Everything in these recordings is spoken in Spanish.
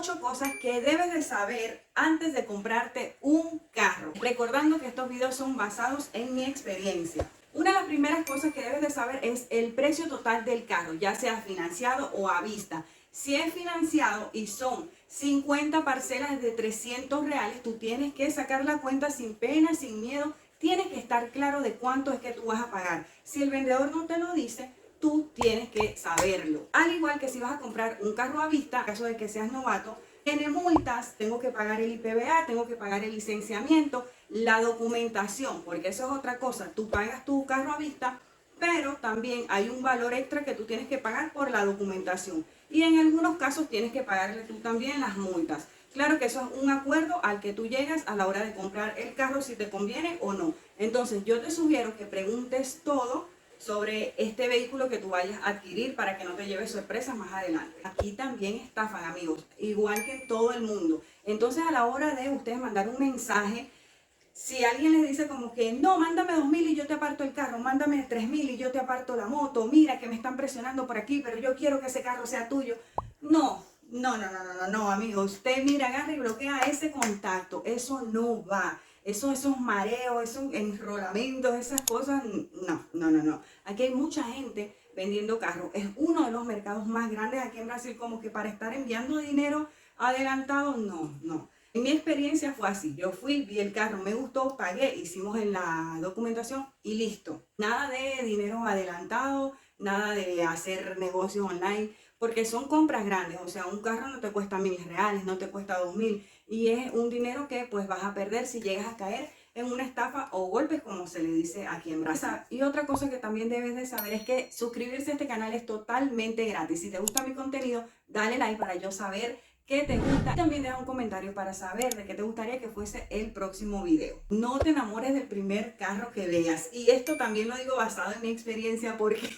8 cosas que debes de saber antes de comprarte un carro. Recordando que estos videos son basados en mi experiencia. Una de las primeras cosas que debes de saber es el precio total del carro, ya sea financiado o a vista. Si es financiado y son 50 parcelas de 300 reales, tú tienes que sacar la cuenta sin pena, sin miedo. Tienes que estar claro de cuánto es que tú vas a pagar. Si el vendedor no te lo dice, tú tienes que saberlo. Al igual que si vas a comprar un carro a vista, en caso de que seas novato, tiene multas, tengo que pagar el IPVA, tengo que pagar el licenciamiento, la documentación, porque eso es otra cosa. Tú pagas tu carro a vista, pero también hay un valor extra que tú tienes que pagar por la documentación. Y en algunos casos tienes que pagarle tú también las multas. Claro que eso es un acuerdo al que tú llegas a la hora de comprar el carro, si te conviene o no. Entonces yo te sugiero que preguntes todo sobre este vehículo que tú vayas a adquirir para que no te lleves sorpresas más adelante. Aquí también estafan, amigos, igual que en todo el mundo. Entonces a la hora de ustedes mandar un mensaje, si alguien les dice como que no, mándame 2.000 y yo te aparto el carro, mándame 3.000 y yo te aparto la moto, mira que me están presionando por aquí, pero yo quiero que ese carro sea tuyo. No, amigo, usted mira, agarra y bloquea ese contacto, eso no va. Esos mareos, esos enrolamientos, esas cosas, no. Aquí hay mucha gente vendiendo carros. Es uno de los mercados más grandes aquí en Brasil, como que para estar enviando dinero adelantado, no. En mi experiencia fue así. Yo fui, vi el carro, me gustó, pagué, hicimos en la documentación y listo. Nada de dinero adelantado, nada de hacer negocios online, porque son compras grandes. O sea, un carro no te cuesta 1.000 reales, no te cuesta 2.000. Y es un dinero que pues vas a perder si llegas a caer en una estafa o golpes, como se le dice aquí en Brasil. Y otra cosa que también debes de saber es que suscribirse a este canal es totalmente gratis. Si te gusta mi contenido, dale like para yo saber qué te gusta. Y también deja un comentario para saber de qué te gustaría que fuese el próximo video. No te enamores del primer carro que veas. Y esto también lo digo basado en mi experiencia porque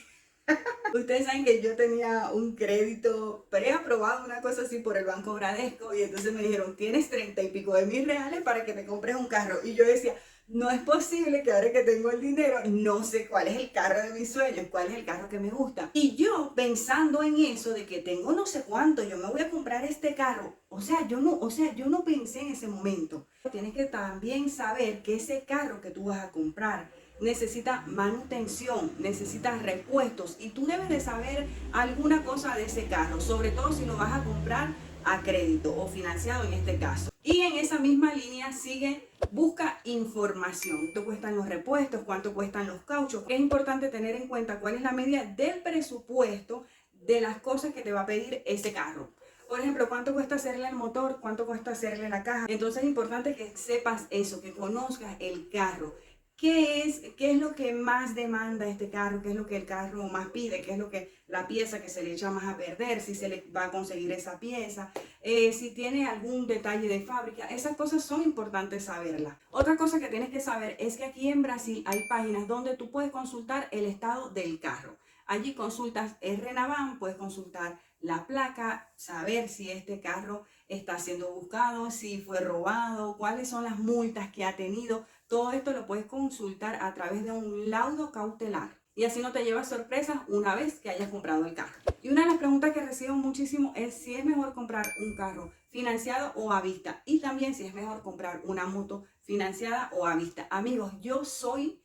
ustedes saben que yo tenía un crédito preaprobado, una cosa así, por el Banco Bradesco, y entonces me dijeron, tienes 30 y pico de mil reales para que te compres un carro. Y yo decía, no es posible que ahora que tengo el dinero, no sé cuál es el carro de mis sueños, cuál es el carro que me gusta. Y yo pensando en eso de que tengo no sé cuánto, yo me voy a comprar este carro. O sea, yo no pensé en ese momento. Tienes que también saber que ese carro que tú vas a comprar necesita manutención, necesita repuestos y tú debes de saber alguna cosa de ese carro, sobre todo si lo vas a comprar a crédito o financiado en este caso. Y en esa misma línea sigue, busca información. ¿Cuánto cuestan los repuestos? ¿Cuánto cuestan los cauchos? Es importante tener en cuenta cuál es la media del presupuesto de las cosas que te va a pedir ese carro. Por ejemplo, ¿cuánto cuesta hacerle el motor? ¿Cuánto cuesta hacerle la caja? Entonces es importante que sepas eso, que conozcas el carro. ¿Qué es lo que más demanda este carro? ¿Qué es lo que el carro más pide? ¿Qué es lo que la pieza que se le echa más a perder? Si se le va a conseguir esa pieza, si tiene algún detalle de fábrica. Esas cosas son importantes saberlas. Otra cosa que tienes que saber es que aquí en Brasil hay páginas donde tú puedes consultar el estado del carro. Allí consultas el RENAVAN, puedes consultar la placa, saber si este carro está siendo buscado, si fue robado, cuáles son las multas que ha tenido. Todo esto lo puedes consultar a través de un laudo cautelar y así no te llevas sorpresas una vez que hayas comprado el carro. Y una de las preguntas que recibo muchísimo es si es mejor comprar un carro financiado o a vista, y también si es mejor comprar una moto financiada o a vista. Amigos, yo soy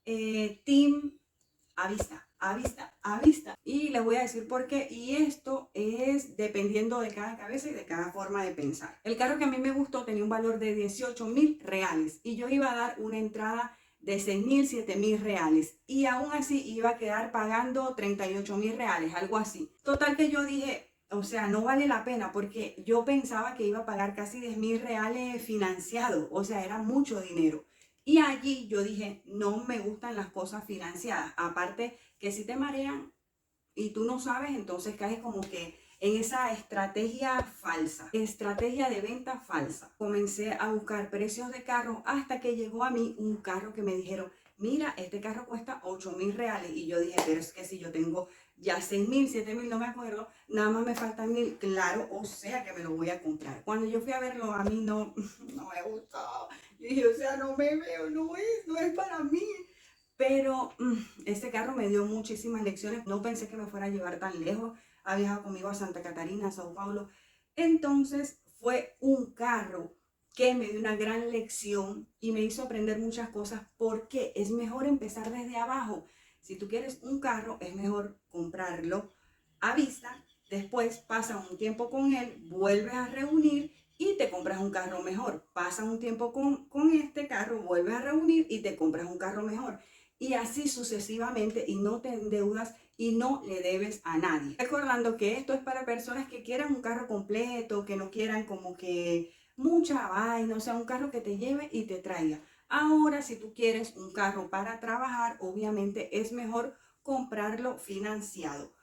team a vista. Y les voy a decir por qué. Y esto es dependiendo de cada cabeza y de cada forma de pensar. El carro que a mí me gustó tenía un valor de 18.000 reales y yo iba a dar una entrada de 6.000, 7.000 reales. Y aún así iba a quedar pagando 38.000 reales, algo así. Total que yo dije, o sea, no vale la pena porque yo pensaba que iba a pagar casi 10.000 reales financiado. O sea, era mucho dinero. Y allí yo dije, no me gustan las cosas financiadas. Aparte que si te marean y tú no sabes, entonces caes como que en esa estrategia falsa, estrategia de venta falsa. Comencé a buscar precios de carros hasta que llegó a mí un carro que me dijeron, mira, este carro cuesta 8.000 reales. Y yo dije, pero es que si yo tengo ya 6.000, 7.000, no me acuerdo, nada más me faltan 1.000, claro, o sea que me lo voy a comprar. Cuando yo fui a verlo, a mí no me gustó. Yo dije, o sea, no me veo, no es para mí. Pero este carro me dio muchísimas lecciones. No pensé que me fuera a llevar tan lejos. Ha viajado conmigo a Santa Catarina, a Sao Paulo. Entonces fue un carro que me dio una gran lección y me hizo aprender muchas cosas porque es mejor empezar desde abajo. Si tú quieres un carro, es mejor comprarlo a vista, después pasa un tiempo con él, vuelves a reunir y te compras un carro mejor. Pasa un tiempo con este carro, vuelves a reunir y te compras un carro mejor. Y así sucesivamente y no te endeudas y no le debes a nadie. Recordando que esto es para personas que quieran un carro completo, que no quieran como que mucha vaina, o sea, un carro que te lleve y te traiga. Ahora, si tú quieres un carro para trabajar, obviamente es mejor comprarlo financiado.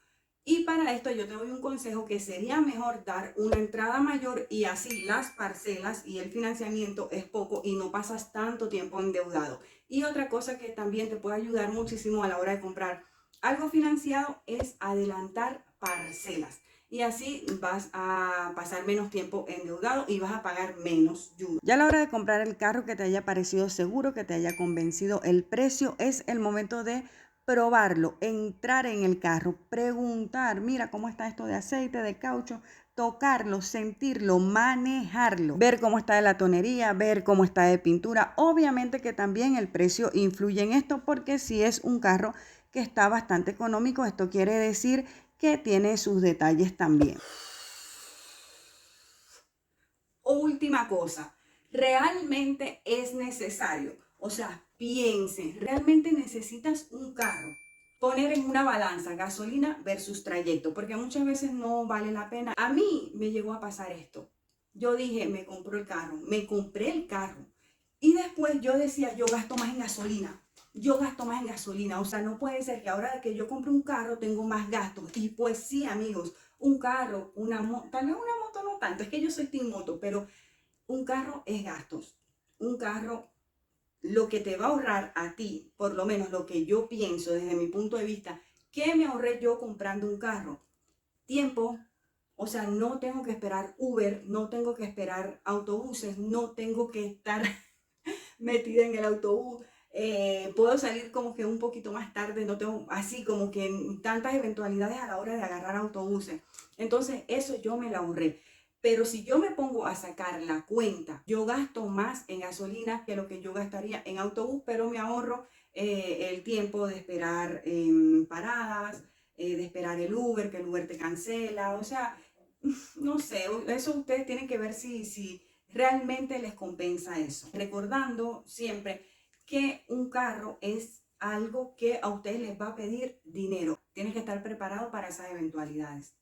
Y para esto yo te doy un consejo que sería mejor dar una entrada mayor y así las parcelas y el financiamiento es poco y no pasas tanto tiempo endeudado. Y otra cosa que también te puede ayudar muchísimo a la hora de comprar algo financiado es adelantar parcelas. Y así vas a pasar menos tiempo endeudado y vas a pagar menos ayuda. Ya a la hora de comprar el carro que te haya parecido seguro, que te haya convencido el precio, es el momento de probarlo, entrar en el carro, preguntar, mira cómo está esto de aceite, de caucho, tocarlo, sentirlo, manejarlo, ver cómo está de la tonería, ver cómo está de pintura. Obviamente que también el precio influye en esto porque si es un carro que está bastante económico, esto quiere decir que tiene sus detalles también. Última cosa, realmente es necesario, o sea, piensen, realmente necesitas un carro. Poner en una balanza gasolina versus trayecto, porque muchas veces no vale la pena. A mí me llegó a pasar esto. Yo dije, me compré el carro y después yo decía, yo gasto más en gasolina. Yo gasto más en gasolina, o sea, no puede ser que ahora que yo compre un carro tengo más gastos. Y pues sí, amigos, un carro, una moto, tal vez una moto no tanto, es que yo soy team moto, pero un carro es gastos. Un carro, lo que te va a ahorrar a ti, por lo menos lo que yo pienso desde mi punto de vista, ¿qué me ahorré yo comprando un carro? Tiempo, o sea, no tengo que esperar Uber, no tengo que esperar autobuses, no tengo que estar metida en el autobús. Puedo salir como que un poquito más tarde, no tengo así como que tantas eventualidades a la hora de agarrar autobuses. Entonces, eso yo me lo ahorré. Pero si yo me pongo a sacar la cuenta, yo gasto más en gasolina que lo que yo gastaría en autobús, pero me ahorro el tiempo de esperar paradas, de esperar el Uber, que el Uber te cancela. O sea, no sé, eso ustedes tienen que ver si realmente les compensa eso. Recordando siempre que un carro es algo que a ustedes les va a pedir dinero. Tienes que estar preparado para esas eventualidades.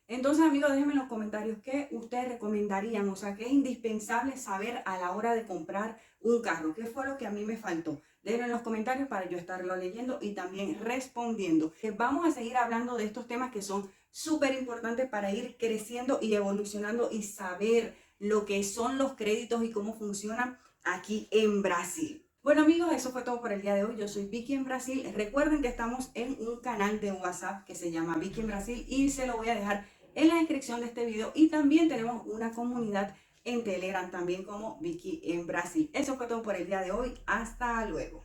Entonces, amigos, déjenme en los comentarios qué ustedes recomendarían, o sea, qué es indispensable saber a la hora de comprar un carro. ¿Qué fue lo que a mí me faltó? Déjenlo en los comentarios para yo estarlo leyendo y también respondiendo. Vamos a seguir hablando de estos temas que son súper importantes para ir creciendo y evolucionando y saber lo que son los créditos y cómo funcionan aquí en Brasil. Bueno, amigos, eso fue todo por el día de hoy. Yo soy Vicky en Brasil. Recuerden que estamos en un canal de WhatsApp que se llama Vicky en Brasil y se lo voy a dejar en la descripción de este video. Y también tenemos una comunidad en Telegram también como Vicky en Brasil. Eso fue todo por el día de hoy. Hasta luego.